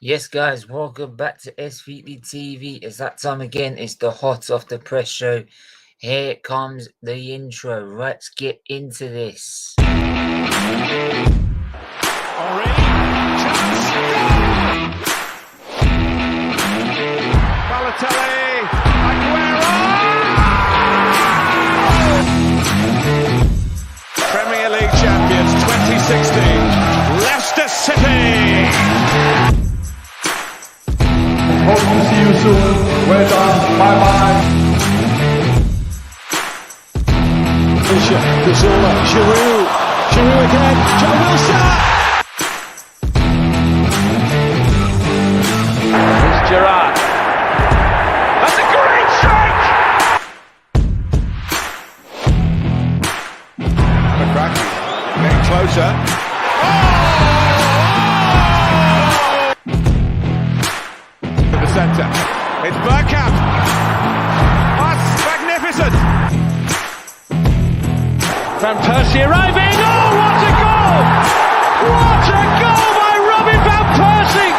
Yes, guys, welcome back to SFeatleyTV. It's that time again. It's the hot off the press show. Here comes the intro. Let's get into this. Already, chance. Balotelli, Aguero! Premier League champions 2016, Leicester City. Hope to see you soon. Well done. Bye-bye. Fischer, Cazorla, Giroud again, Joe Wilson! Here's Gerrard. That's a great strike! McCracken getting closer. Centre. It's Bergkamp. That's magnificent. Van Persie arriving. Oh, what a goal! What a goal by Robin Van Persie!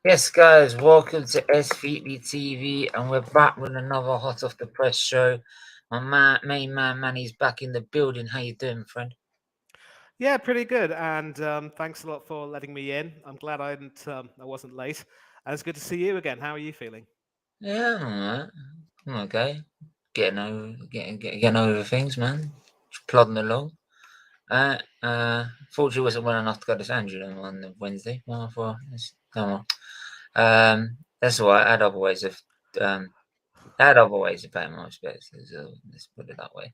Yes, guys, welcome to SFeatleyTV, and we're back with another hot off the press show. My main man, Manny's back in the building. How you doing, friend? Yeah, pretty good. And thanks a lot for letting me in. I'm glad I wasn't late. And it's good to see you again. How are you feeling? Yeah, I'm alright. I'm okay. Getting over things, man. Just plodding along. Fortunately, wasn't well enough to go to San Juan on the Wednesday. Well, I thought, come on. That's all right. I had other ways of paying my respects. Let's put it that way.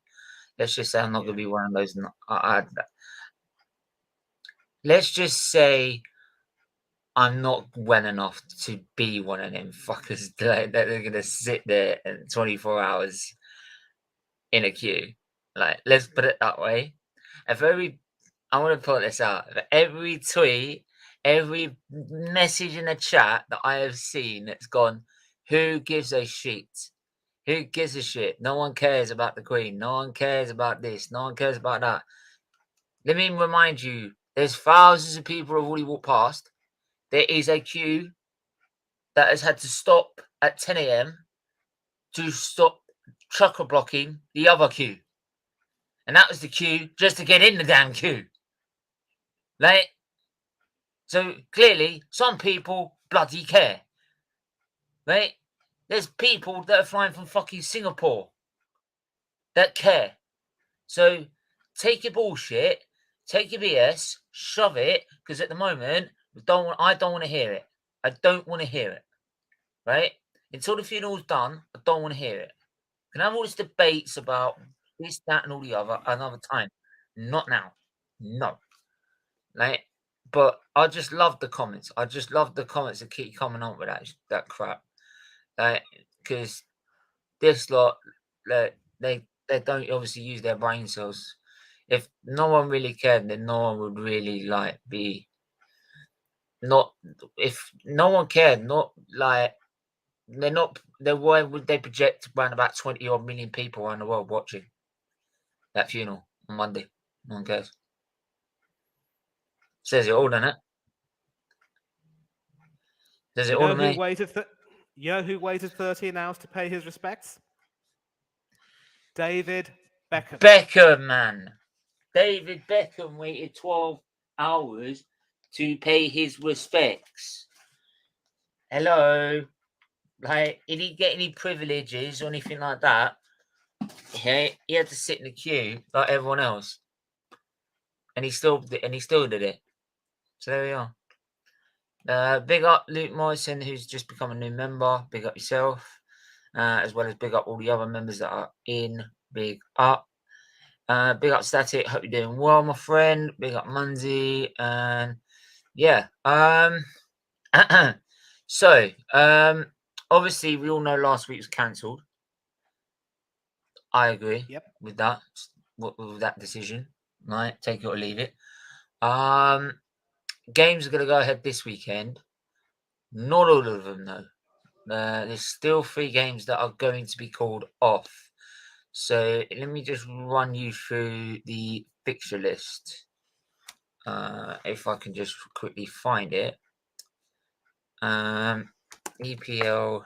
Let's just say I'm not going to be one of those. Let's just say I'm not well enough to be one of them fuckers that they're going to sit there and 24 hours in a queue. Like, let's put it that way. I want to put this out. Every tweet, every message in the chat that I have seen that's gone, who gives a shit? Who gives a shit? No one cares about the Queen. No one cares about this. No one cares about that. Let me remind you, there's thousands of people who have already walked past. There is a queue that has had to stop at 10 a.m. to stop trucker blocking the other queue. And that was the queue just to get in the damn queue. Like, so clearly, some people bloody care. Right? There's people that are flying from fucking Singapore that care. So take your bullshit, take your BS, shove it, because at the moment, I don't want to hear it. I don't want to hear it. Right? Until the funeral's done, I don't want to hear it. Can I have all these debates about this, that, and all the other another time? Not now. No. Right? But I just love the comments. I just love the comments that keep coming on with that crap. Because this lot, they don't obviously use their brain cells. If no one really cared, then no one would really be not. If no one cared, not like they're not. Then why would they project around about 20 odd million people around the world watching that funeral on Monday? No one cares. Says it all, doesn't it? Says it all to me. You know who waited 13 hours to pay his respects? David Beckham. Beckham, man. David Beckham waited 12 hours to pay his respects. Hello. Like, he didn't get any privileges or anything like that. He had to sit in the queue like everyone else. And he still did it. So there we are. Big up Luke Morrison, who's just become a new member. Big up yourself. As well as big up all the other members that are in. Big up. Big up Static. Hope you're doing well, my friend. Big up Munzi. And yeah. So, obviously, we all know last week was cancelled. I agree with that. With that decision. Right? Take it or leave it. Games are going to go ahead this weekend. Not all of them, though. There's still 3 games that are going to be called off. So let me just run you through the fixture list. If I can just quickly find it. EPL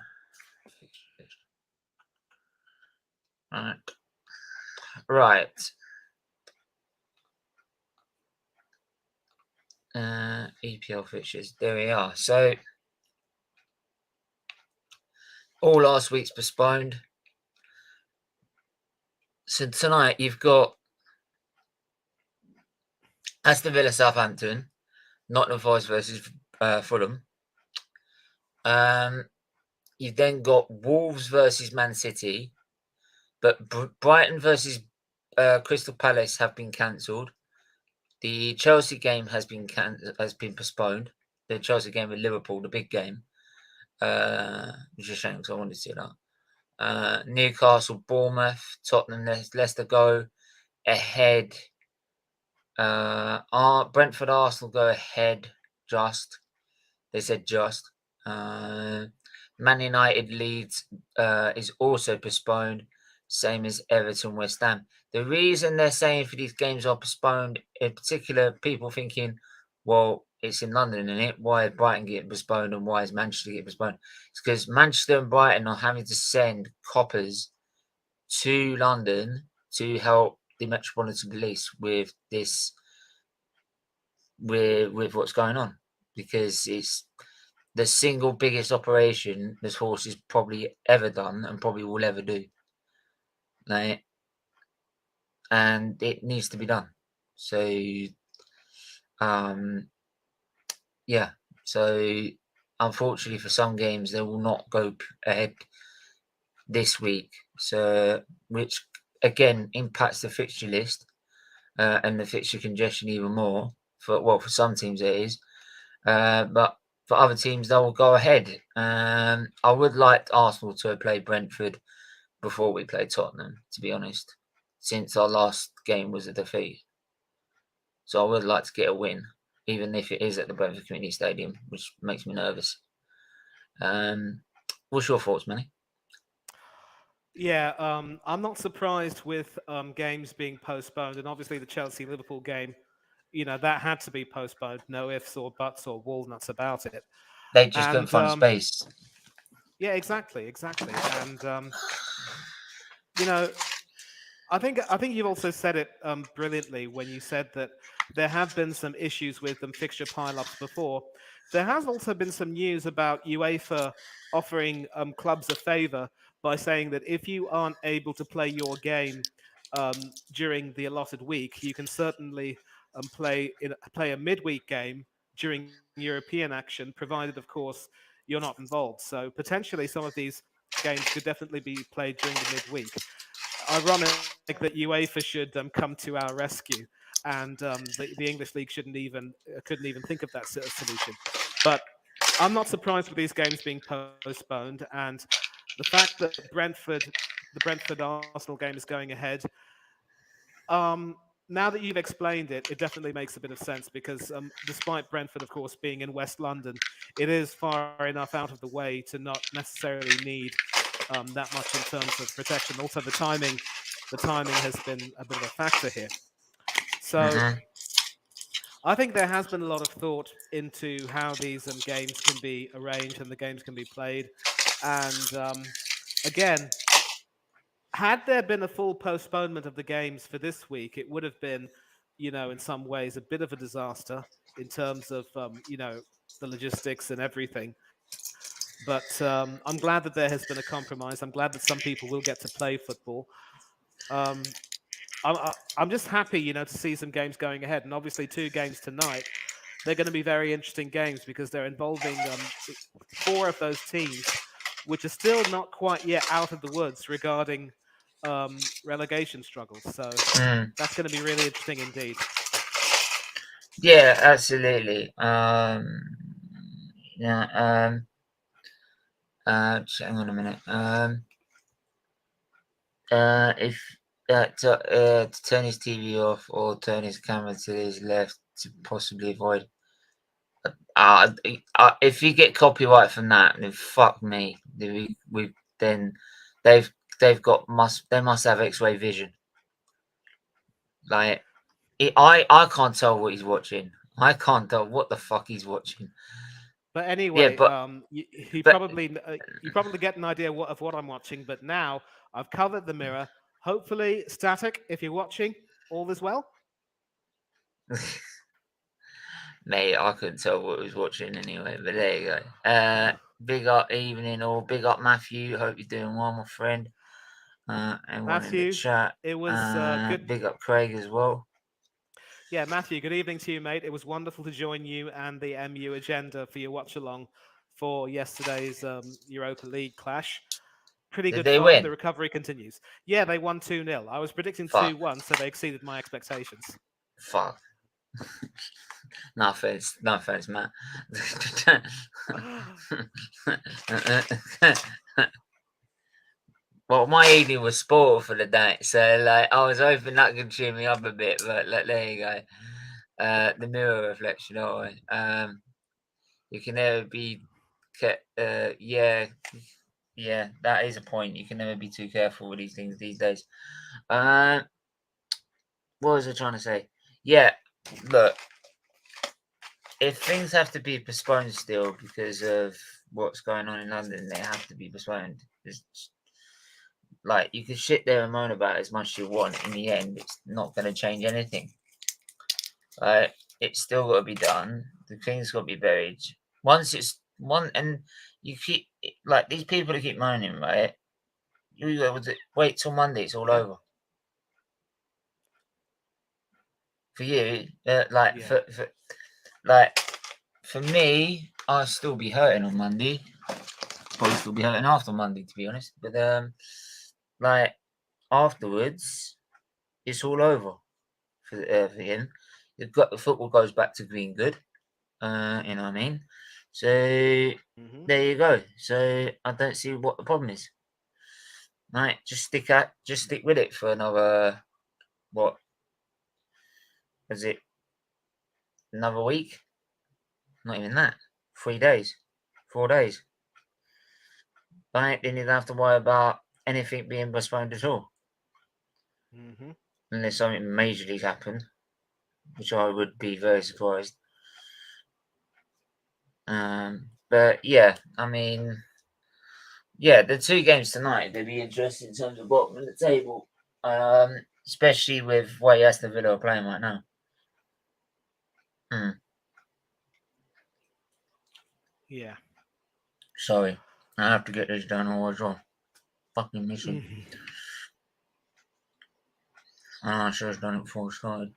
fixture list. Right. EPL fixtures. There we are. So all last week's postponed. So tonight you've got Aston Villa, Southampton, Nottingham Forest versus Fulham. You've then got Wolves versus Man City, but Brighton versus Crystal Palace have been cancelled. The Chelsea game has been postponed. The Chelsea game with Liverpool, the big game, which is a shame because I wanted to see that. Newcastle, Bournemouth, Tottenham, Leicester go ahead. Brentford, Arsenal go ahead. They said just. Man United, Leeds is also postponed, same as Everton, West Ham. The reason they're saying for these games are postponed, in particular, people thinking, well, it's in London, isn't it? Why is Brighton getting postponed and why is Manchester getting postponed? It's because Manchester and Brighton are having to send coppers to London to help the Metropolitan Police with this, with what's going on, because it's the single biggest operation this horse has probably ever done and probably will ever do. Like, and it needs to be done. So, yeah. So, unfortunately, for some games, they will not go ahead this week. So, which again impacts the fixture list and the fixture congestion even more. For some teams it is, but for other teams, they will go ahead. I would like Arsenal to play Brentford before we play Tottenham, to be honest, since our last game was a defeat. So I would like to get a win, even if it is at the Brentford Community Stadium, which makes me nervous. What's your thoughts, Manny? Yeah, I'm not surprised with games being postponed, and obviously the Chelsea-Liverpool game, that had to be postponed. No ifs or buts or walnuts about it. They just couldn't find space. Yeah, exactly. And I think you've also said it brilliantly when you said that there have been some issues with fixture pile-ups before. There has also been some news about UEFA offering clubs a favor by saying that if you aren't able to play your game during the allotted week, you can certainly play a midweek game during European action, provided, of course, you're not involved. So potentially some of these games could definitely be played during the midweek. Ironic that UEFA should come to our rescue, and the English League couldn't even think of that solution. But I'm not surprised with these games being postponed, and the fact that the Brentford Arsenal game is going ahead. Now that you've explained it, it definitely makes a bit of sense because despite Brentford, of course, being in West London, it is far enough out of the way to not necessarily need that much in terms of protection. Also, the timing has been a bit of a factor here. So I think there has been a lot of thought into how these games can be arranged and the games can be played. And again, had there been a full postponement of the games for this week, it would have been, in some ways, a bit of a disaster in terms of, the logistics and everything. But I'm glad that there has been a compromise. I'm glad that some people will get to play football. I'm just happy, to see some games going ahead. And obviously 2 games tonight, they're going to be very interesting games because they're involving 4 of those teams, which are still not quite yet out of the woods regarding relegation struggles. So that's going to be really interesting indeed. Yeah, absolutely. Hang on a minute. If to turn his TV off or turn his camera to his left to possibly avoid. If you get copyright from that, then fuck me. Then they must have X-ray vision. Like I can't tell what he's watching. I can't tell what the fuck he's watching. But anyway, but you probably get an idea of what I'm watching. But now I've covered the mirror. Hopefully, Static, if you're watching, all is well. mate, I couldn't tell what he was watching anyway. But there you go. Big up evening, or big up Matthew. Hope you're doing well, my friend. And one in the chat. It was good. Big up Craig as well. Yeah, Matthew, good evening to you, mate. It was wonderful to join you and the MU agenda for your watch along for yesterday's Europa League clash. Pretty good fun. Win? The recovery continues. Yeah, they won 2-0. I was predicting 2-1, so they exceeded my expectations. Fuck. No offense, Matt. Well, my evening was spoiled for the day, so like I was hoping that could cheer me up a bit, but like, there you go. The mirror reflection, you can never be yeah, that is a point. You can never be too careful with these things these days. What was I trying to say? Yeah, look, if things have to be postponed still because of what's going on in London, they have to be postponed. Like, you can sit there and moan about it as much as you want. In the end, it's not going to change anything. Right? It's still got to be done. The thing's got to be buried. Once it's one, and you keep, like, these people that keep moaning, right? You able to wait till Monday, it's all over. For you, for me, I'll still be hurting on Monday. Probably still be hurting after Monday, to be honest. But like afterwards, it's all over for him. You've got the football goes back to being good. You know what I mean? So there you go. So I don't see what the problem is. Right, just stick with it for another what? Is it another week? Not even that. 3 days, 4 days. Right, then you don't have to worry about anything being postponed at all. Unless something majorly happened, which I would be very surprised. But yeah, I mean, yeah, the 2 games tonight, they'd be interesting in terms of bottom of the table, especially with where Aston Villa are playing right now. Yeah. Sorry, I have to get this done or as well. Fucking missing. I should have done it before we started.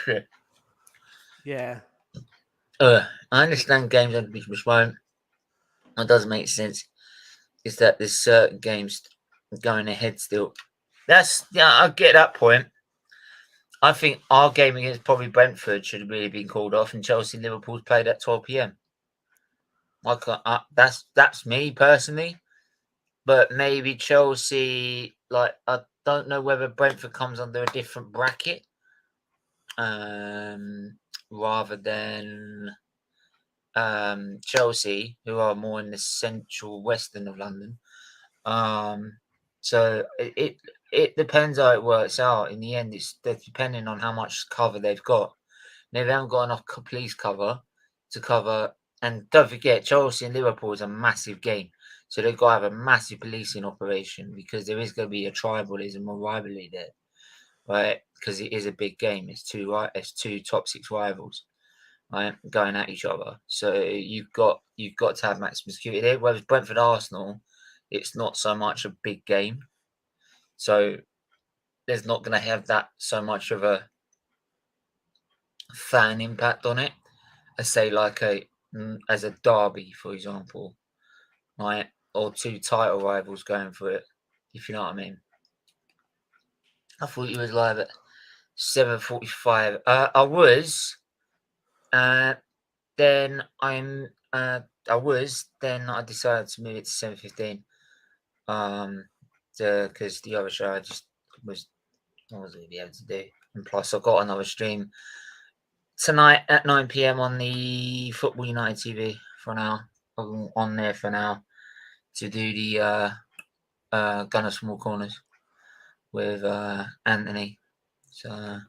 Shit. Yeah. I understand games have to be postponed. That doesn't make sense. Is that there's certain games going ahead still. I get that point. I think our game against probably Brentford should have really been called off, and Chelsea Liverpool's played at 12 p.m. That's me personally, but maybe Chelsea. Like, I don't know whether Brentford comes under a different bracket, rather than Chelsea, who are more in the central western of London. So it depends how it works out. In the end, it's depending on how much cover they've got. Now, they haven't got enough police cover to cover. And don't forget, Chelsea and Liverpool is a massive game. So they've got to have a massive policing operation because there is going to be a tribalism or rivalry there, right? Because it is a big game. It's two top 6 rivals, right, going at each other. So you've got to have maximum security there. Whereas Brentford Arsenal, it's not so much a big game. So there's not going to have that so much of a fan impact on it as say like as a derby, for example, right? Or 2 title rivals going for it, if you know what I mean. I thought you was live at 7:45. I was. Then I decided to move it to 7:15. Because the other show I wasn't going to be able to do, and plus I've got another stream tonight at 9 p.m. on the Football United TV for an hour. I'm on there for now to do the Gunner Small Corners with Anthony. So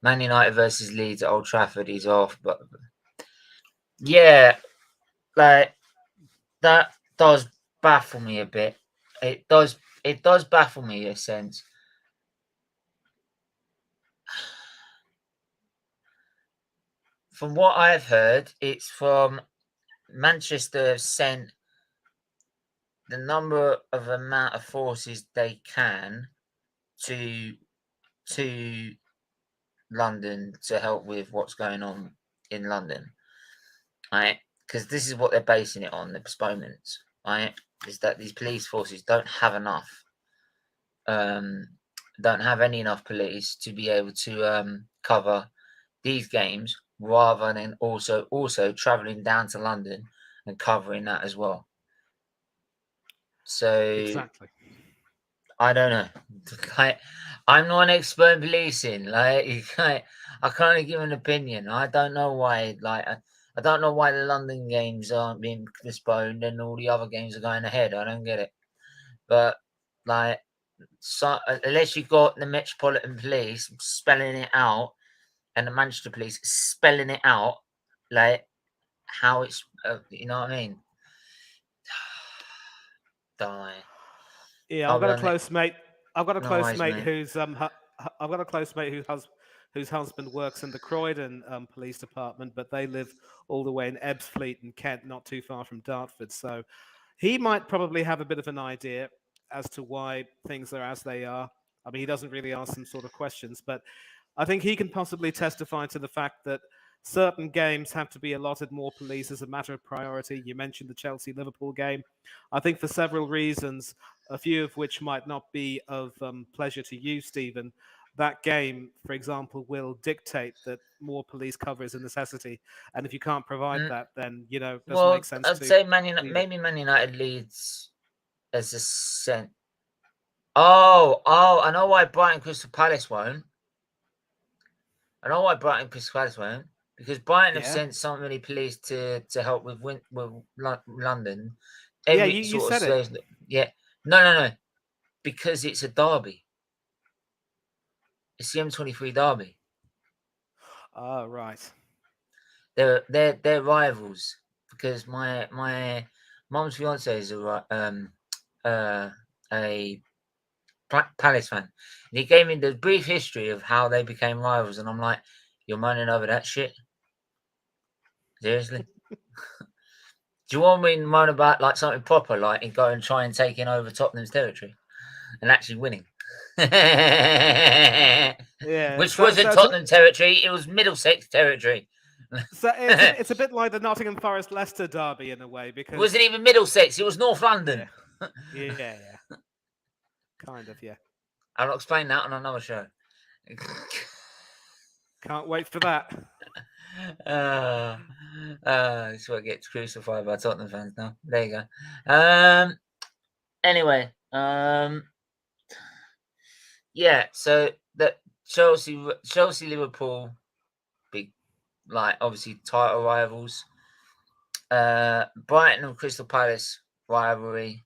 Man United versus Leeds at Old Trafford. He's off, but yeah, like that does baffle me a bit. It does baffle me in a sense. From what I've heard, it's from Manchester have sent the amount of forces they can to London to help with what's going on in London, right? Because this is what they're basing it on, the postponements, right? Is that these police forces don't have enough, don't have enough police to be able to cover these games, rather than also traveling down to London and covering that as well. So Exactly. I don't know. Like, I'm not an expert in policing. I can't give an opinion. I don't know why. I don't know why the London games aren't being postponed and all the other games are going ahead. I don't get it. But so unless you got the Metropolitan Police spelling it out and the Manchester Police spelling it out, like how it's, you know what I mean? Die. Yeah, I've got a close mate. I've got a No close worries, mate mate. who's I've got a close mate whose husband works in the Croydon Police Department, but they live all the way in Ebbsfleet in Kent, not too far from Dartford. So he might probably have a bit of an idea as to why things are as they are. I mean, he doesn't really ask some sort of questions, but I think he can possibly testify to the fact that certain games have to be allotted more police as a matter of priority. You mentioned the Chelsea-Liverpool game. I think for several reasons, a few of which might not be of pleasure to you, Stephen. That game, for example, will dictate that more police cover is a necessity. And if you can't provide that, then, it doesn't make sense I'd to say maybe Man United leads as a cent. Oh, I know why Brighton Crystal Palace won't. Because Brighton have sent so many police to help with London. Yeah, Every you sort of said it. says, yeah, no, because it's a derby. It's the M23 derby. Oh, right. They're rivals because my mum's fiance is a Palace fan. And he gave me the brief history of how they became rivals, and I'm like, you're moaning over that shit? Seriously? Do you want me to moan about like something proper, like and go and try and taking over Tottenham's territory and actually winning? Yeah. Which wasn't Tottenham territory, it was Middlesex territory. So it's a bit like the Nottingham Forest Leicester derby in a way, because It wasn't even Middlesex, it was North London. Yeah. Kind of, yeah. I'll explain that on another show. Can't wait for that. This is what gets crucified by Tottenham fans now. There you go. Anyway, yeah. So that Chelsea, Liverpool, big, like obviously title rivals. Brighton and Crystal Palace rivalry.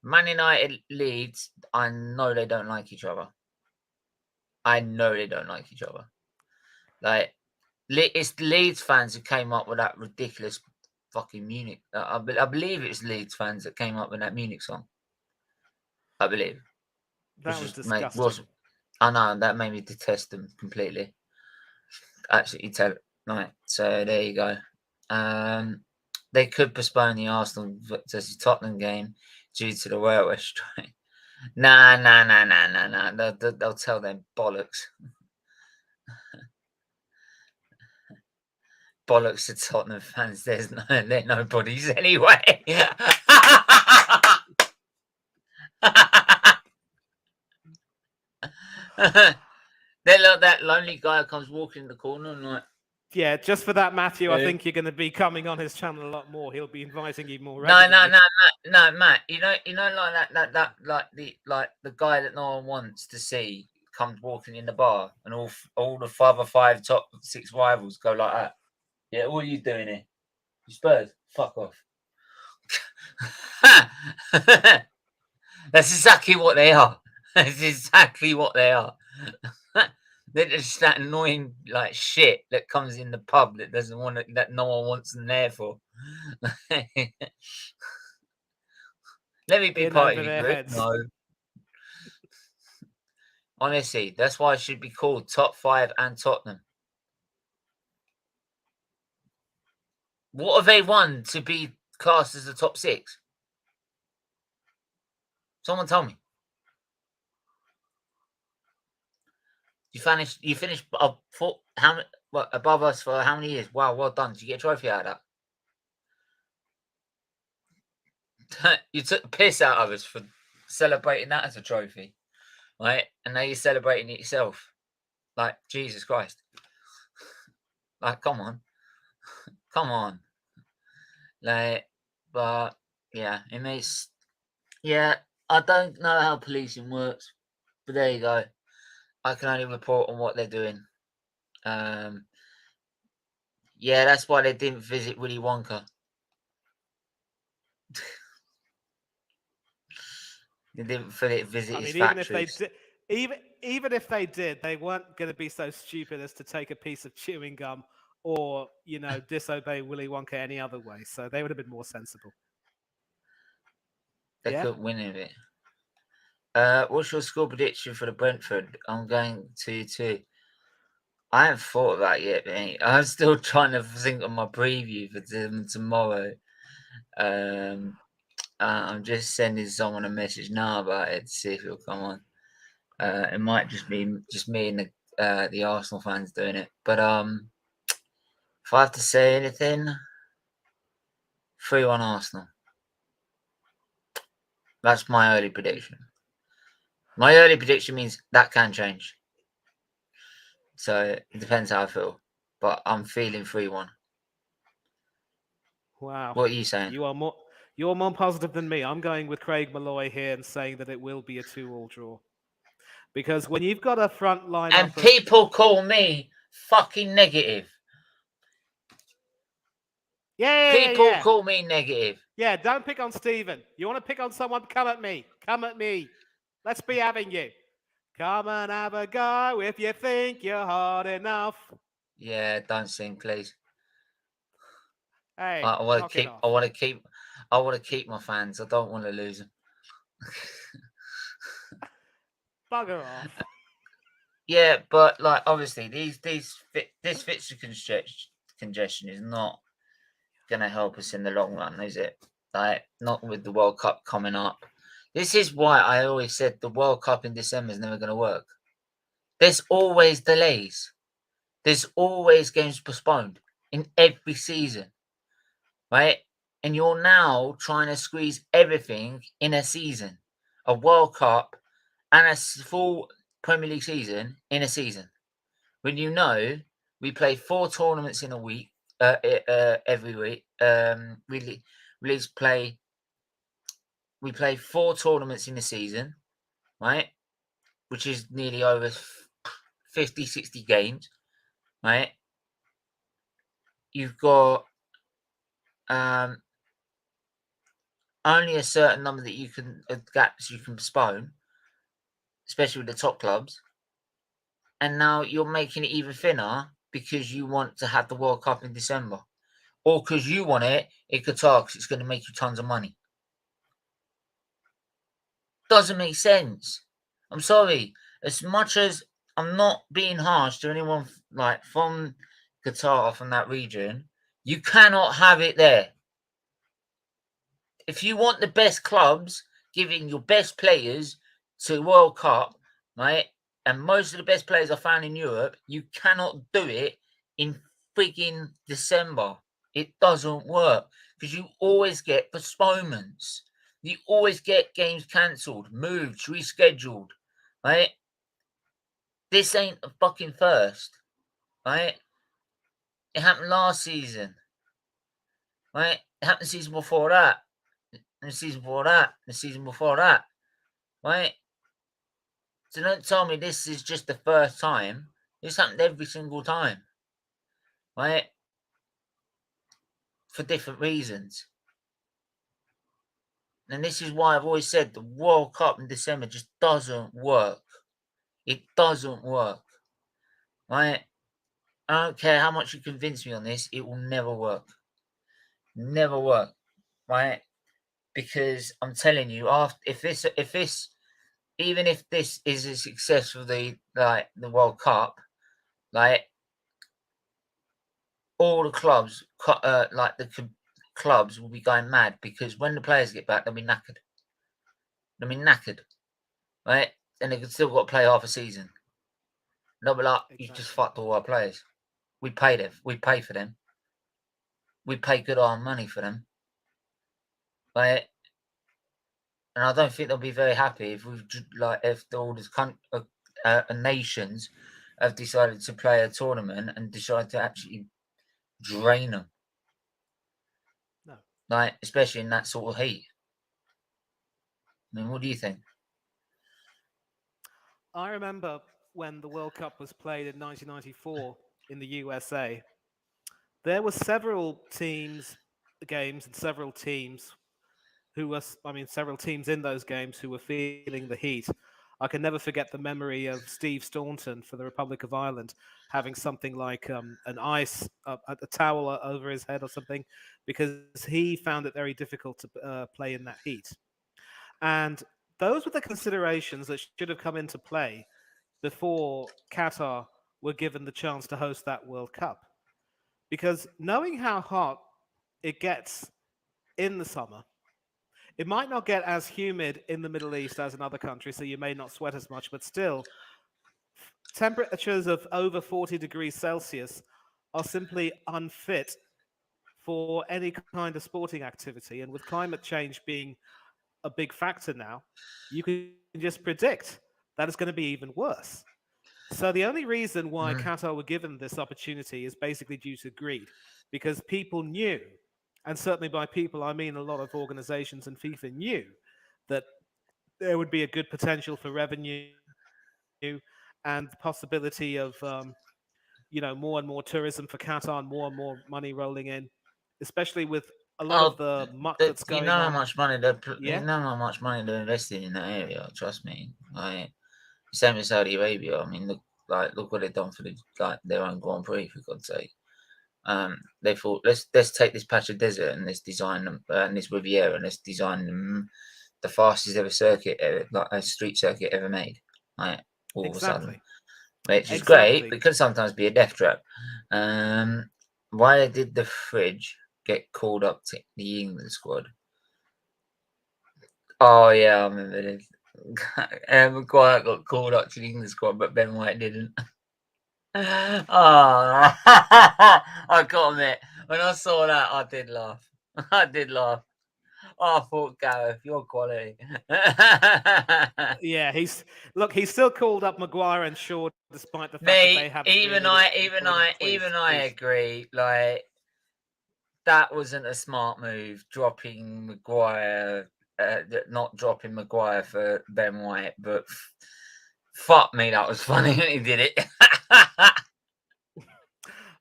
Man United, Leeds. I know they don't like each other. Like, it's the Leeds fans who came up with that ridiculous fucking Munich. I believe it's Leeds fans that came up with that Munich song. I believe. That was disgusting. I know, that made me detest them completely. Absolutely right. So there you go. They could postpone the Arsenal versus Tottenham game due to the railway strike. Nah. They'll tell them bollocks. Bollocks to Tottenham fans. They're nobodies anyway. They're like that lonely guy who comes walking in the corner and like, Yeah, just for that, Matthew, I Yeah. think you're going to be coming on his channel a lot more. He'll be inviting you more No, regularly. Matt. You know, like that, like the guy that no one wants to see comes walking in the bar, and all the other 5 top 6 rivals go like that. Yeah, what are you doing here? You Spurs, fuck off. That's exactly what they are. That's exactly what they are. They're just that annoying like shit that comes in the pub that doesn't want that no one wants them there for. Let me be In part over of your their group. heads. No. Honestly, that's why it should be called Top 5 and Tottenham. What have they won to be classed as the top 6? Someone tell me. You finished above us for how many years? Wow, well done. Did you get a trophy out of that? You took the piss out of us for celebrating that as a trophy, right? And now you're celebrating it yourself. Like, Jesus Christ. Like, come on. Come on. Like, but yeah, it makes, yeah, I don't know how policing works, but there you go. I can only report on what they're doing. Yeah, that's why they didn't visit Willy Wonka. They didn't visit his factories. Even if they did, they weren't going to be so stupid as to take a piece of chewing gum or disobey Willy Wonka any other way. So they would have been more sensible. They Yeah? couldn't win it. What's your score prediction for the Brentford? I'm going 2-2. I haven't thought of that yet, mate. I'm still trying to think of my preview for tomorrow. I'm just sending someone a message now about it to see if it'll come on. It might just be just me and the Arsenal fans doing it. But if I have to say anything, 3-1 Arsenal. That's my early prediction. My early prediction means that can change. So it depends how I feel. But I'm feeling 3-1. Wow. What are you saying? You're more positive than me. I'm going with Craig Malloy here and saying that it will be a 2-2 draw. Because when you've got a front line and people call me fucking negative. People call me negative. Yeah, don't pick on Stephen. You want to pick on someone? Come at me. Come at me. Let's be having you. Come and have a go if you think you're hard enough. Yeah, don't sing, please. Hey, I want to keep my fans. I don't want to lose them. Bugger off. Yeah, but like obviously this fixture congestion is not gonna help us in the long run, is it? Like not with the World Cup coming up. This is why I always said the World Cup in December is never gonna work. There's always delays. There's always games postponed in every season, right? And you're now trying to squeeze everything in a season, a World Cup and a full Premier League season in a season. When you know we play 4 tournaments in a week, every week. We play 4 tournaments in a season, right? Which is nearly over 50, 60 games, right? You've got only a certain number that you can gaps you can postpone, especially with the top clubs. And now you're making it even thinner because you want to have the World Cup in December, or because you want it in Qatar because it's going to make you tons of money. Doesn't make sense. I'm sorry. As much as I'm not being harsh to anyone like from Qatar, from that region, you cannot have it there. If you want the best clubs giving your best players to World Cup, right, and most of the best players are found in Europe, you cannot do it in frigging December. It doesn't work because you always get postponements. You always get games cancelled, moved, rescheduled, right? This ain't a fucking first, right? It happened last season. Right? It happened the season before that. And the season before that. The season before that. Right? So don't tell me this is just the first time. This happened every single time. Right? For different reasons. And this is why I've always said the World Cup in December just doesn't work. It doesn't work. Right? I don't care how much you convince me on this, it will never work. Never work. Right? Because I'm telling you, if this even if this is a success for the World Cup, like all the clubs, clubs will be going mad because when the players get back, they'll be knackered. They'll be knackered, right? And they've still got to play half a season. They'll be like, you just fucked all our players. We pay them. We pay for them. We pay good hard money for them, right? And I don't think they'll be very happy if if all these nations have decided to play a tournament and decide to actually drain them. No. Like, especially in that sort of heat. I mean, what do you think? I remember when the World Cup was played in 1994 in the USA, there were several games and several teams several teams in those games who were feeling the heat. I can never forget the memory of Steve Staunton for the Republic of Ireland having something like a towel over his head or something, because he found it very difficult to play in that heat. And those were the considerations that should have come into play before Qatar were given the chance to host that World Cup. Because knowing how hot it gets in the summer, it might not get as humid in the Middle East as in other countries, so you may not sweat as much, but still, temperatures of over 40 degrees Celsius are simply unfit for any kind of sporting activity. And with climate change being a big factor now, you can just predict that it's going to be even worse. So the only reason why Qatar were given this opportunity is basically due to greed, because people knew, and certainly by people I mean a lot of organizations and FIFA knew, that there would be a good potential for revenue and the possibility of more and more tourism for Qatar and more money rolling in, especially with a lot of the muck that's going on. You know how much money they're investing in that area. Trust me. Like, same as Saudi Arabia. I mean, look what they've done for their own Grand Prix, for God's sake. They thought, let's take this patch of desert and let's design them, and this Riviera, and let's design them the fastest ever circuit, like a street circuit ever made. Like, all of a sudden, which is great, but it could sometimes be a death trap. Why did the fridge get called up to the England squad? Oh yeah, I remember this. Maguire got called up to the England squad, but Ben White didn't. Oh, I got admit, when I saw that, I did laugh. I did laugh. I thought, Gareth, you're quality. Yeah, he's still called up Maguire and Shaw, despite the fact that they haven't. Even I agree. Like, that wasn't a smart move, dropping Maguire. Not dropping Maguire for Ben White, but fuck me, that was funny when he did it.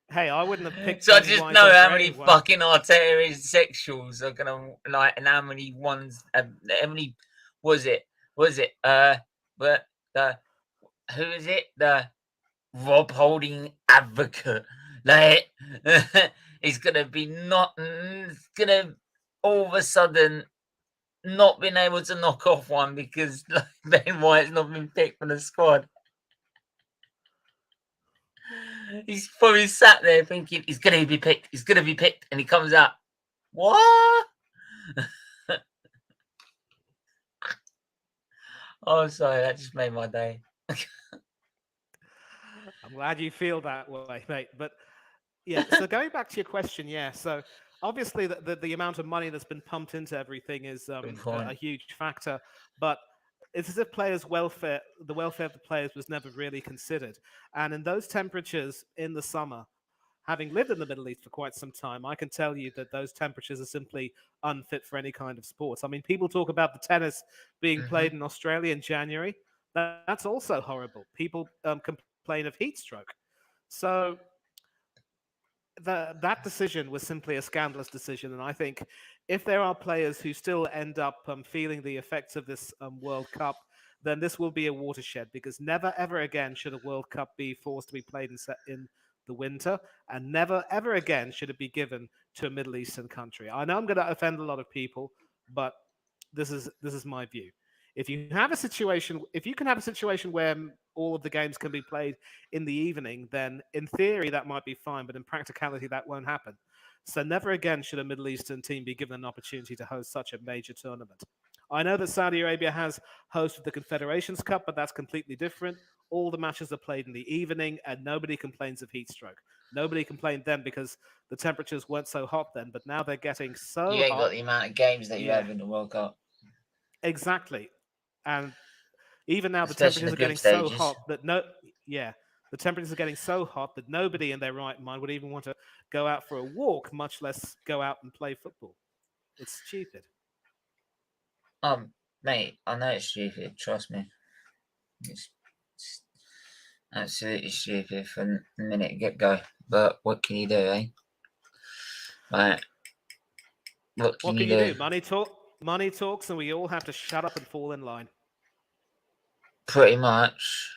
Hey, I wouldn't have picked. So I just know how many fucking Arteta sexuals are gonna and how many ones. How many was it? But who is it? The Rob Holding advocate. Like, he's gonna be all of a sudden not been able to knock off one because Ben White's not been picked for the squad. He's probably sat there thinking he's gonna be picked, and he comes out, what? Oh, sorry, that just made my day. I'm glad you feel that way, mate. But yeah, so going back to your question, yeah. So obviously the amount of money that's been pumped into everything is a huge factor, but it's as if the welfare of the players was never really considered. And in those temperatures in the summer, having lived in the Middle East for quite some time, I can tell you that those temperatures are simply unfit for any kind of sports. I mean, people talk about the tennis being played in Australia in January. That's also horrible. People complain of heat stroke. So that decision was simply a scandalous decision, and I think if there are players who still end up feeling the effects of this World Cup, then this will be a watershed, because never ever again should a World Cup be forced to be played in the winter, and never ever again should it be given to a Middle Eastern country. I know I'm going to offend a lot of people, but this is my view. If you can have a situation where all of the games can be played in the evening, then in theory that might be fine, but in practicality that won't happen. So never again should a Middle Eastern team be given an opportunity to host such a major tournament. I know that Saudi Arabia has hosted the Confederations Cup, but that's completely different. All the matches are played in the evening, and nobody complains of heat stroke. Nobody complained then because the temperatures weren't so hot then, but now they're getting so You ain't hot. got the amount of games that you Yeah. have in the World Cup. Exactly. And even now, the Especially temperatures the are getting group so stages. hot that the temperatures are getting so hot that nobody in their right mind would even want to go out for a walk, much less go out and play football. It's stupid. Mate, I know it's stupid. Trust me, it's absolutely stupid from the minute get go. But what can you do, eh? Right. What can you do? Money talks, and we all have to shut up and fall in line. Pretty much.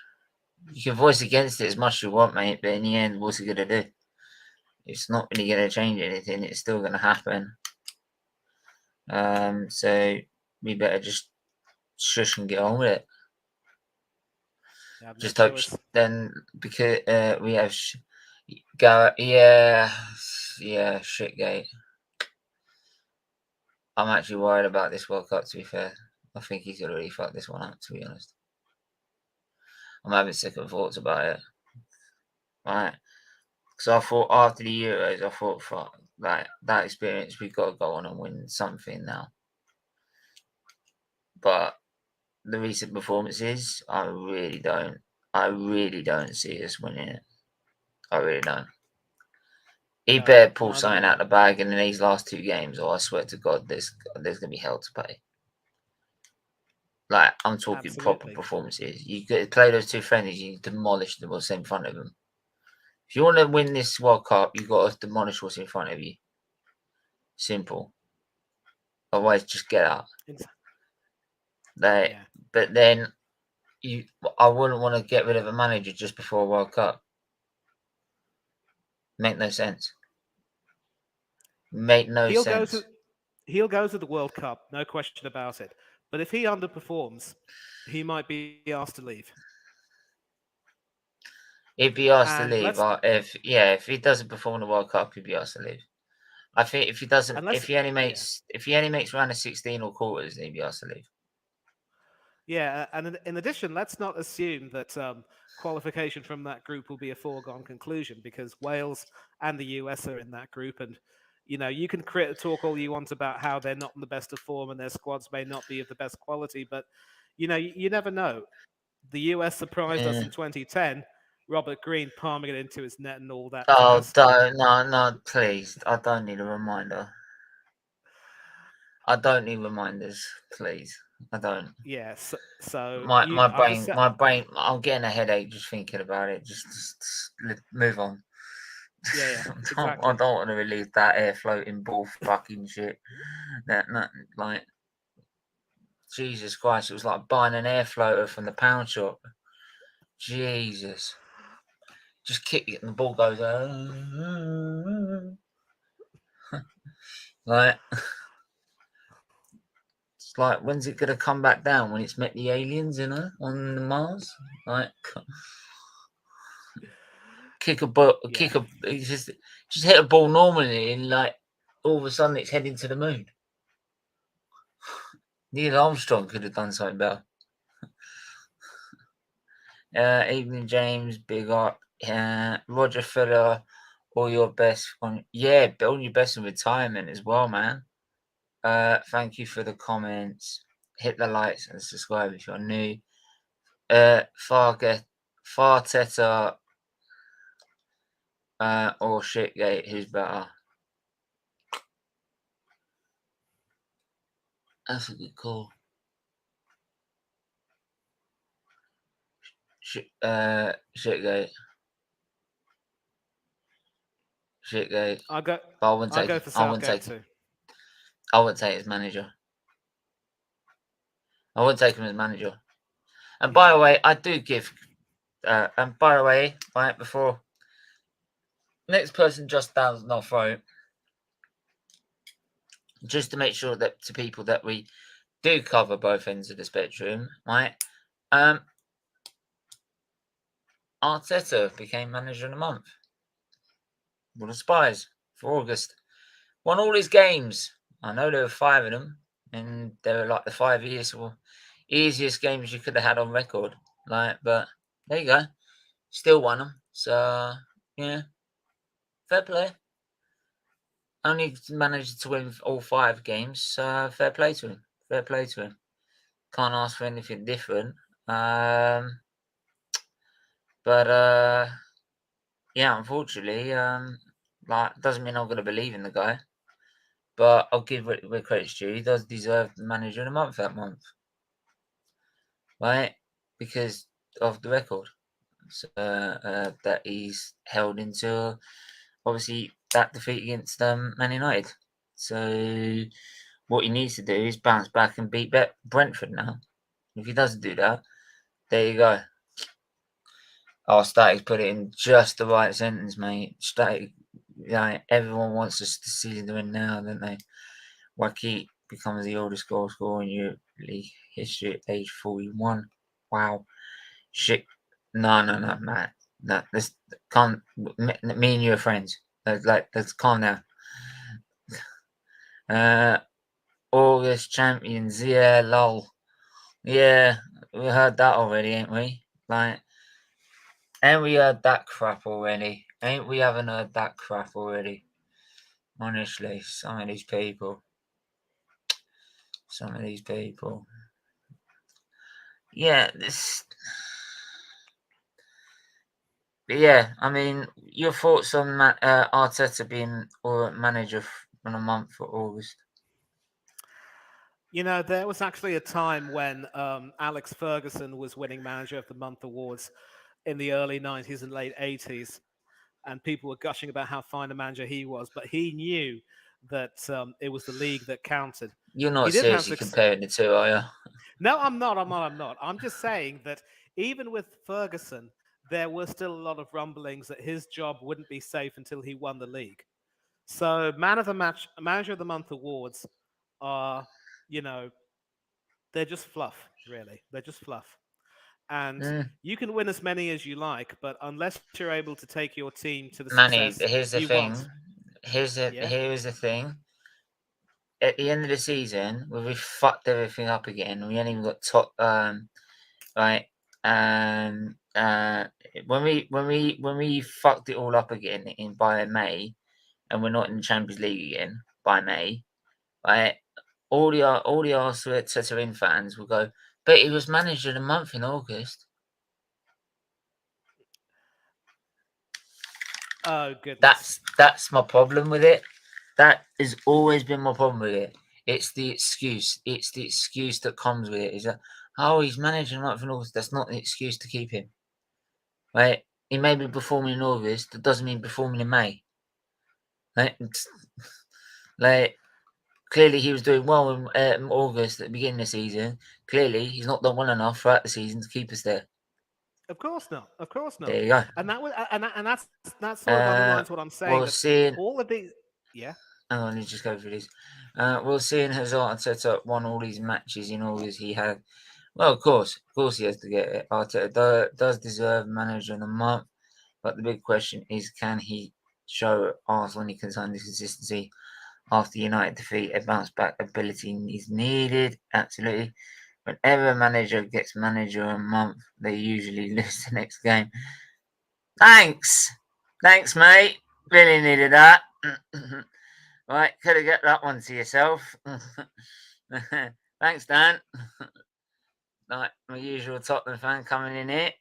You can voice against it as much as you want, mate, but in the end, what's it going to do? It's not really going to change anything. It's still going to happen. So we better just shush and get on with it. Just hope then, because we have Shitgate. I'm actually worried about this World Cup, to be fair. I think he's going to really fuck this one up, to be honest. I'm having second thoughts about it. Right. So I thought after the Euros, fuck, like that experience, we've got to go on and win something now. But the recent performances, I really don't see us winning it. I really don't. He better pull something out the bag in these last two games, or I swear to God, there's going to be hell to pay. Like, I'm talking proper performances. You play those two friendlies, you demolish them what's in front of them. If you want to win this World Cup, you've got to demolish what's in front of you. Simple. Otherwise, just get out. But then, I wouldn't want to get rid of a manager just before a World Cup. Make no sense. He'll go to the World Cup, no question about it. But if he underperforms, he might be asked to leave. He'd be asked to leave. If he doesn't perform in the World Cup, he'd be asked to leave. I think if he doesn't, if he only makes round of 16 or quarters, he'd be asked to leave. Yeah, and in addition, let's not assume that qualification from that group will be a foregone conclusion, because Wales and the US are in that group, and you can talk all you want about how they're not in the best of form and their squads may not be of the best quality, but you never know. The US surprised us in 2010. Robert Green palming it into his net and all that. Oh, no, please! I don't need a reminder. I don't need reminders, please. I don't. Yeah, so my brain. I'm getting a headache just thinking about it. Just move on. Yeah, exactly. I don't want to relieve that air floating ball fucking shit. Like, Jesus Christ, it was like buying an air floater from the pound shop. Jesus. Just kick it and the ball goes. Like, it's like, when's it gonna come back down? When it's met the aliens, on the Mars? Like, kick a ball, just hit a ball normally, and like all of a sudden it's heading to the moon. Neil Armstrong could have done something better. Evening, James, big up. Roger Federer, all your best on. Yeah, building your best in retirement as well, man. Thank you for the comments. Hit the likes and subscribe if you're new. Farteta. or Shitgate, who's better? That's a good call. Shitgate. Shitgate. I'll go. But I wouldn't I'll take. go for I wouldn't Southgate take. too. I wouldn't take his manager. I wouldn't take him as manager. And by the way, I do give. And by the way, right before next person just down our throat, just to make sure that to people that we do cover both ends of the spectrum, right? Arteta became manager of the month. What the Spies for August. Won all his games. I know there were 5 of them, and they were like the 5 easiest games you could have had on record. But there you go. Still won them. So yeah, fair play. Only managed to win all 5 games. So fair play to him. Fair play to him. Can't ask for anything different. But yeah, unfortunately, doesn't mean I'm going to believe in the guy. But I'll give it where credit's due. He does deserve the manager of the month that month, right? Because of the record that he's held into, obviously that defeat against Man United. So what he needs to do is bounce back and beat Brentford now. If he doesn't do that, there you go. Oh, Static put it in just the right sentence, mate. Static, everyone wants the season to win now, don't they? Waki becomes the oldest goal scorer in Europe League history at age 41. Wow. Shit. No, Matt. No, this can't. Me and you are friends. Let's calm down. August champions. Yeah, lol. Yeah, we heard that already, ain't we? Ain't we heard that crap already? Ain't we haven't heard that crap already? Honestly, some of these people. Yeah, yeah, I mean, your thoughts on Arteta being manager for a month for August? You know, there was actually a time when Alex Ferguson was winning Manager of the Month awards in the early 90s and late 80s, and people were gushing about how fine a manager he was, but he knew that it was the league that counted. You're not He did have seriously comparing the two, are you? No, I'm not. I'm just saying that even with Ferguson, there were still a lot of rumblings that his job wouldn't be safe until he won the league. So, Manager of the Month awards are, they're just fluff, really. They're just fluff. And you can win as many as you like, but unless you're able to take your team to the Manny, success here's the you thing. want. Here's the thing. At the end of the season, where we fucked everything up again, we ain't even got top. Right. When we fucked it all up again by May, and we're not in the Champions League again by May, right? All the Arsenal fans will go, but he was manager of the month in August. Oh goodness. That's my problem with it. That has always been my problem with it. It's the excuse. It's the excuse that comes with it. Is that he's managing the month in August? That's not the excuse to keep him. Right? He may be performing in August. That doesn't mean performing in May. Right? Clearly he was doing well in August at the beginning of the season. Clearly he's not done well enough throughout the season to keep us there. Of course not. Of course not. There you go. And that's sort of underlines what I'm saying. All of these, yeah. Hang on, let's just go through these. We're seeing Hazard set up won all these matches in August. He had, well, of course he has to get it. Arteta does deserve manager of the month, but the big question is, can he show Arsenal any consistency after United defeat? A bounce back ability is needed. Absolutely. Whenever a manager gets manager of the month, they usually lose the next game. Thanks, mate. Really needed that. Right, could have got that one to yourself. Thanks, Dan. Like my usual Tottenham fan coming in here.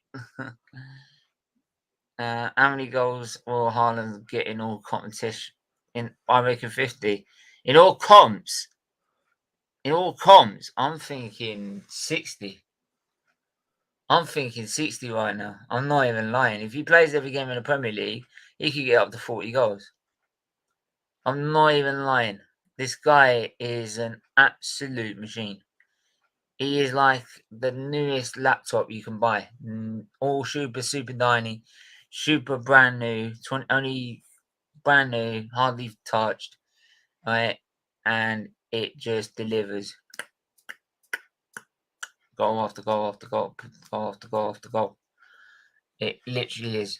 How many goals will Haaland get in all competition? I reckon 50. In all comps, I'm thinking 60. I'm thinking 60 right now. I'm not even lying. If he plays every game in the Premier League, he could get up to 40 goals. I'm not even lying. This guy is an absolute machine. He is like the newest laptop you can buy. All super tiny, super brand new, only brand new, hardly touched, right? And it just delivers. Goal after goal after goal, goal after goal after goal. It literally is.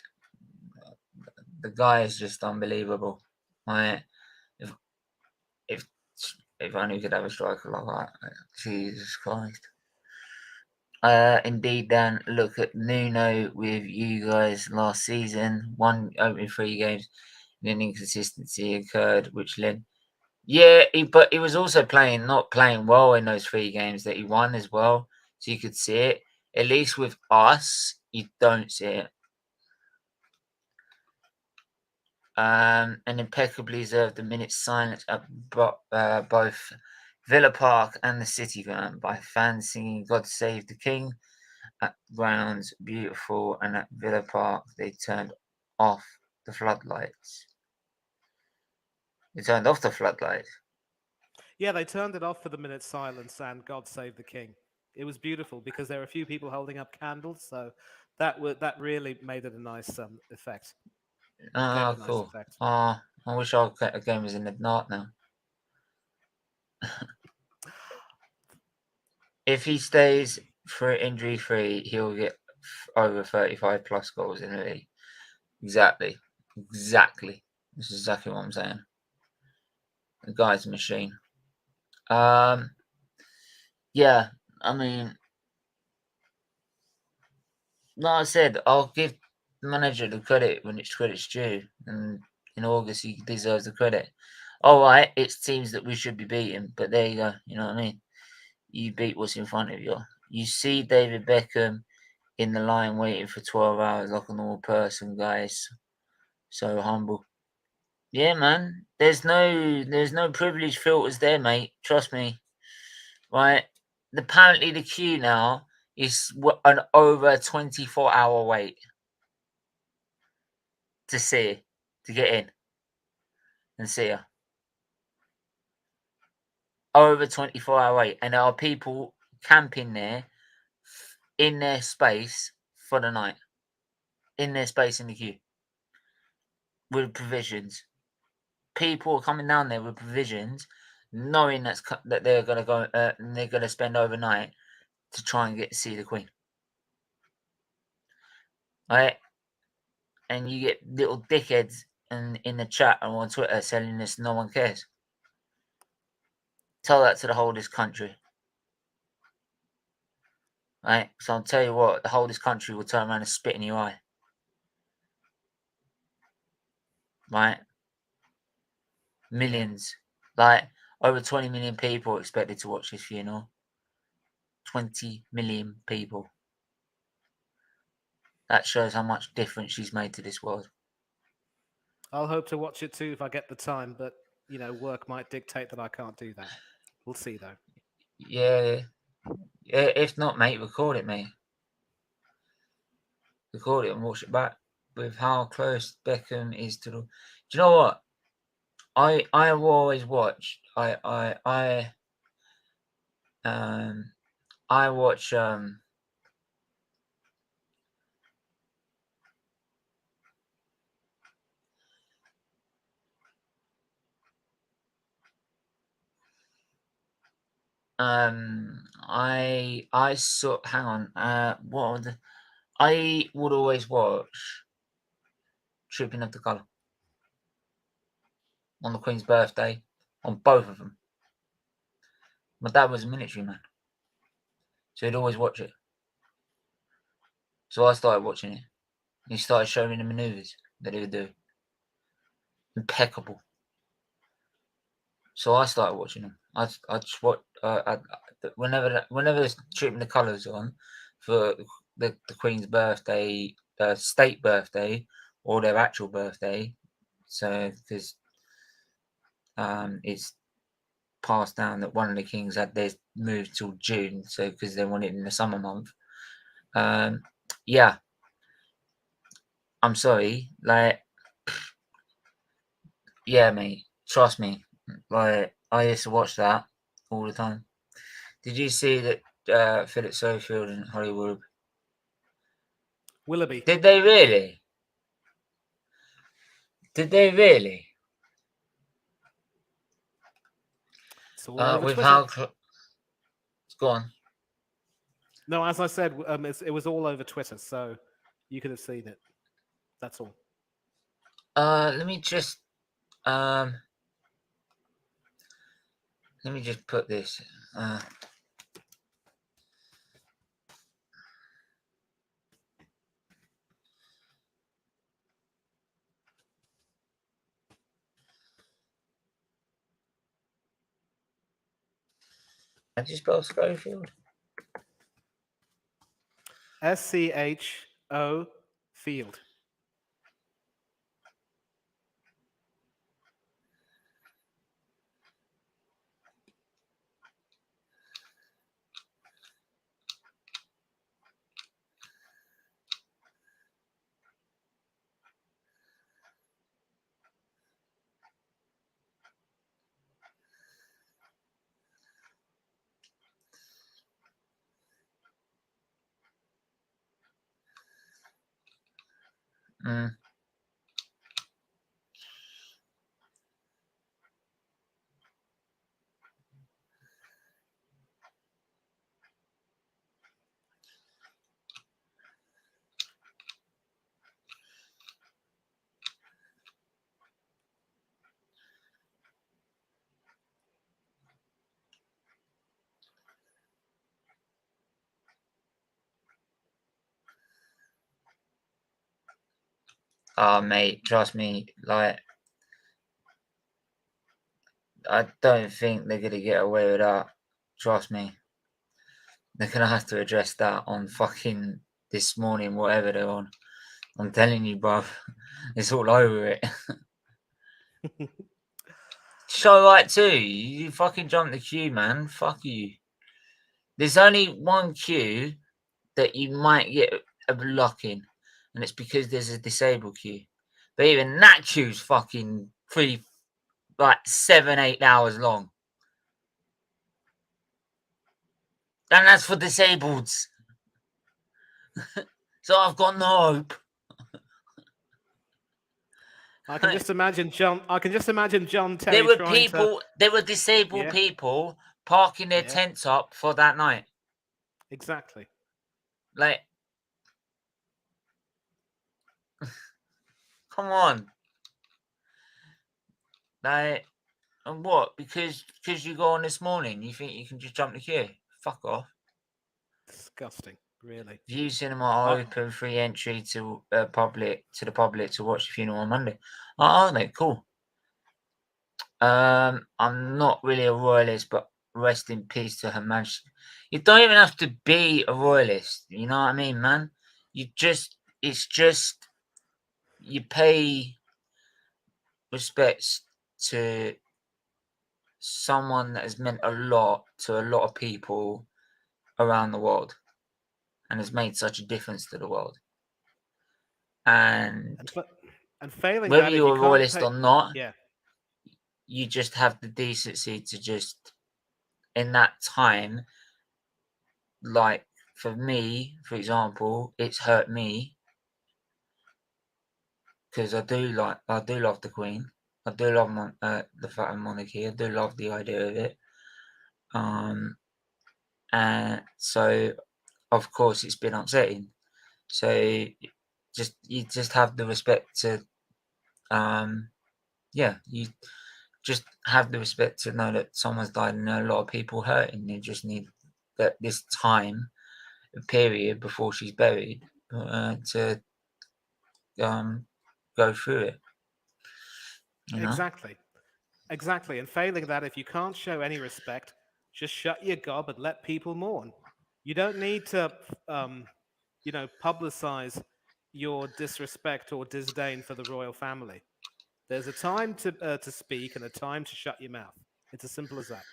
The guy is just unbelievable. Right? If only we could have a striker like that. Jesus Christ. Indeed, Dan, look at Nuno with you guys last season. One opening 3 games, and an inconsistency occurred, which led. Yeah, but he was also not playing well in those 3 games that he won as well. So you could see it. At least with us, you don't see it. And impeccably observed the minute silence at both Villa Park and the City Ground by fans singing "God Save the King." At grounds beautiful, and at Villa Park they turned off the floodlights. They turned off the floodlights. Yeah, they turned it off for the minute silence and "God Save the King." It was beautiful because there were a few people holding up candles, so that really made it a nice effect. Oh, Nice cool. effect. Oh, I wish our game was in the night now. If he stays for injury free, he'll get over 35 plus goals in the league. Exactly. This is exactly what I'm saying. The guy's a machine. Yeah, I mean, like I said, I'll give the manager the credit when it's credit's due, and in August he deserves the credit. All right, it's teams that we should be beating, but there you go. You know what I mean? You beat what's in front of you. You see David Beckham in the line waiting for 12 hours like a normal person, guys. So humble. Yeah, man. There's no privilege filters there, mate. Trust me. Right? Apparently the queue now is an over 24-hour wait to get in and see her. Over 24-hour wait, and there are people camping there in their space for the night, in their space in the queue with provisions. People are coming down there with provisions, knowing that they're going to go and they're going to spend overnight to try and get to see the Queen. Right? And you get little dickheads in the chat and on Twitter telling us no one cares. Tell that to the whole of this country. Right? So I'll tell you what, the whole of this country will turn around and spit in your eye. Right? Millions. Like, over 20 million people are expected to watch this funeral. 20 million people. That shows how much difference she's made to this world. I'll hope to watch it too if I get the time, but work might dictate that I can't do that. We'll see though. Yeah. If not, mate, record it, mate. Record it and watch it back. With how close Beckham is to the. Do you know what? I have always watched. I watch I saw. Hang on. What? I would always watch Trooping of the Colour on the Queen's birthday, on both of them. My dad was a military man, so he'd always watch it. So I started watching it. He started showing me the manoeuvres that he would do. Impeccable. So I started watching them. I just watch whenever Trooping the Colours on for the Queen's birthday state birthday or their actual birthday. So because it's passed down that one of the kings had theirs moved till June, so because they want it in the summer month. Yeah, I'm sorry, like, yeah, mate, trust me, like, I used to watch that all the time. Did you see that Philip Sofield and Hollywood? Willoughby. Did they really? Did they really? It's all over With Twitter. how? Go on. No, as I said, it was all over Twitter, so you could have seen it. That's all. Let me just put this. How do you spell Schofield? SCHO Field. Oh, mate, trust me, like, I don't think they're gonna get away with that. Trust me. They're gonna have to address that on fucking this morning, whatever they're on. I'm telling you, bruv, it's all over it. So right too, you fucking jumped the queue, man. Fuck you. There's only one queue that you might get a luck in, and it's because there's a disabled queue. But even that queue's fucking 7, 8 hours long. And that's for disableds. So I've got no hope. I can just imagine John Terry. There were people. There were disabled people parking their tents up for that night. Exactly. Like, come on. Like, and what? Because you go on this morning, you think you can just jump the queue? Fuck off. Disgusting, really. View Cinema open free entry to the public to watch the funeral on Monday. Oh, mate, cool. I'm not really a royalist, but rest in peace to Her Majesty. You don't even have to be a royalist. You know what I mean, man? It's just you pay respects to someone that has meant a lot to a lot of people around the world and has made such a difference to the world. And failing whether that, you're a royalist or not, yeah, you just have the decency to just, in that time, like for me, for example, it's hurt me because I do love the Queen. I do love the fucking monarchy. I do love the idea of it. And so, of course, it's been upsetting. So, you just have the respect to, you just have the respect to know that someone's died and a lot of people hurting. You just need that this time period before she's buried to go through it. You know? Exactly. And failing that, if you can't show any respect, just shut your gob and let people mourn. You don't need to, publicize your disrespect or disdain for the royal family. There's a time to speak and a time to shut your mouth. It's as simple as that.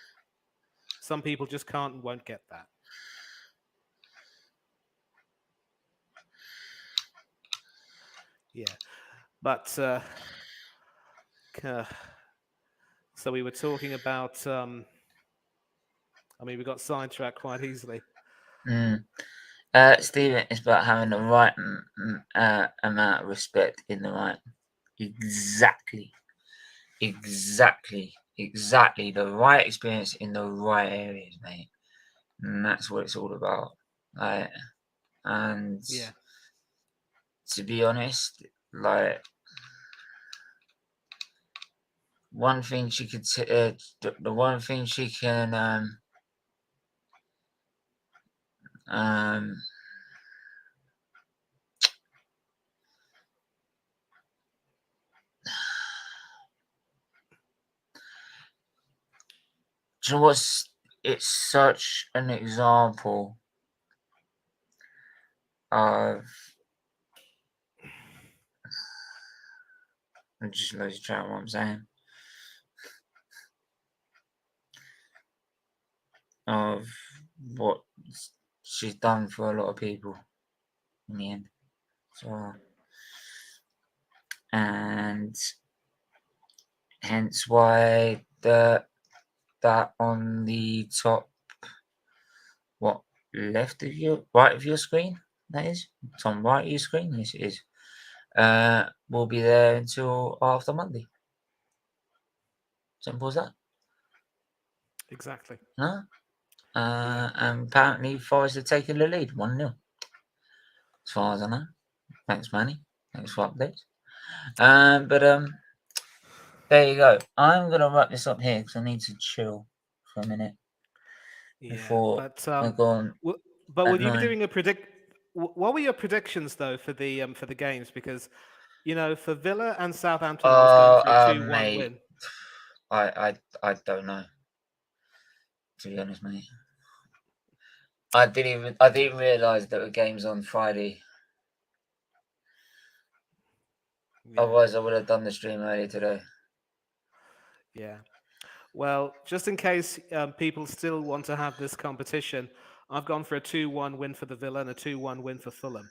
Some people just can't and won't get that. Yeah, but so we were talking about. I mean, we got sidetracked quite easily. Stephen, it's about having the right amount of respect in the right. Exactly. The right experience in the right areas, mate. And that's what it's all about. Like, and Yeah. to be honest, like, one thing she could, the one thing she can, do you know what's, it's such an example of, I'm just losing track of what I'm saying, of what she's done for a lot of people in the end. So, and hence why that on the top, what, left of your, right of your screen, that is, it's on right of your screen, yes it is, will be there until after Monday. Simple as that. Exactly. No? And apparently Forest are taking the lead 1-0. As far as I know. Thanks, Manny. Thanks for updates. But there you go. I'm gonna wrap this up here because I need to chill for a minute before I go on. But will you be doing a predict? What were your predictions though for the games? Because for Villa and Southampton, I was going for a 2-1 win. I don't know. To be honest, mate. I didn't realise that the game's on Friday. Yeah. Otherwise, I would have done the stream earlier today. Yeah. Well, just in case people still want to have this competition, I've gone for a 2-1 win for the Villa and a 2-1 win for Fulham.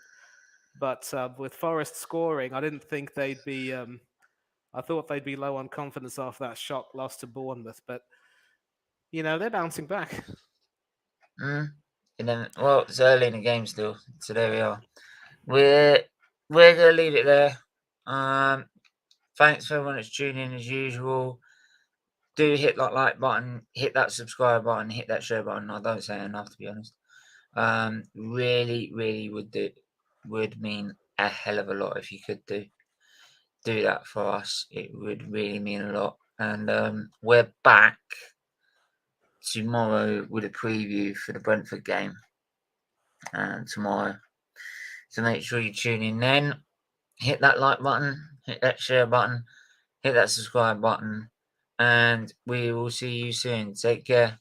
But with Forest scoring, I didn't think they'd be. I thought they'd be low on confidence after that shock loss to Bournemouth, but they're bouncing back. And then, well, it's early in the game still, so there we are. We're gonna leave it there. Thanks for everyone that's tuning in as usual. Do hit that like button, hit that subscribe button, hit that share button. I don't say enough, to be honest. Really would mean a hell of a lot if you could do that for us. It would really mean a lot. And we're back tomorrow with a preview for the Brentford game. Tomorrow. So make sure you tune in then. Hit that like button, hit that share button, hit that subscribe button, and we will see you soon. Take care.